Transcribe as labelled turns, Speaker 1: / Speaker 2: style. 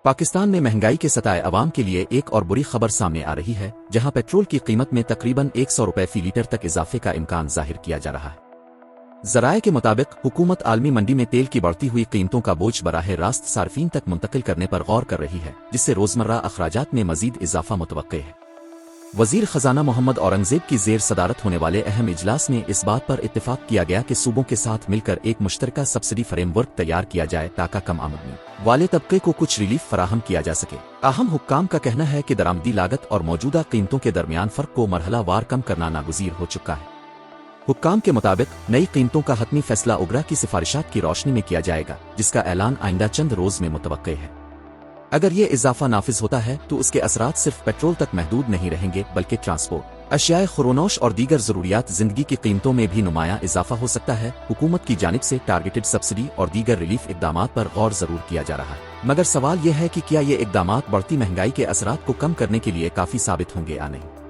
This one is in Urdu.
Speaker 1: پاکستان میں مہنگائی کے ستائے عوام کے لیے ایک اور بری خبر سامنے آ رہی ہے، جہاں پیٹرول کی قیمت میں تقریباً 100 روپے فی لیٹر تک اضافے کا امکان ظاہر کیا جا رہا ہے۔ ذرائع کے مطابق حکومت عالمی منڈی میں تیل کی بڑھتی ہوئی قیمتوں کا بوجھ براہ راست صارفین تک منتقل کرنے پر غور کر رہی ہے، جس سے روزمرہ اخراجات میں مزید اضافہ متوقع ہے۔ وزیر خزانہ محمد اورنگزیب کی زیر صدارت ہونے والے اہم اجلاس میں اس بات پر اتفاق کیا گیا کہ صوبوں کے ساتھ مل کر ایک مشترکہ سبسڈی فریم ورک تیار کیا جائے تاکہ کم آمدنی والے طبقے کو کچھ ریلیف فراہم کیا جا سکے۔ تاہم حکام کا کہنا ہے کہ درآمدی لاگت اور موجودہ قیمتوں کے درمیان فرق کو مرحلہ وار کم کرنا ناگزیر ہو چکا ہے۔ حکام کے مطابق نئی قیمتوں کا حتمی فیصلہ اگرا کی سفارشات کی روشنی میں کیا جائے گا، جس کا اعلان آئندہ چند روز میں متوقع ہے۔ اگر یہ اضافہ نافذ ہوتا ہے تو اس کے اثرات صرف پیٹرول تک محدود نہیں رہیں گے، بلکہ ٹرانسپورٹ، اشیاء خورونوش اور دیگر ضروریات زندگی کی قیمتوں میں بھی نمایاں اضافہ ہو سکتا ہے۔ حکومت کی جانب سے ٹارگیٹڈ سبسڈی اور دیگر ریلیف اقدامات پر غور ضرور کیا جا رہا ہے، مگر سوال یہ ہے کہ کیا یہ اقدامات بڑھتی مہنگائی کے اثرات کو کم کرنے کے لیے کافی ثابت ہوں گے یا نہیں۔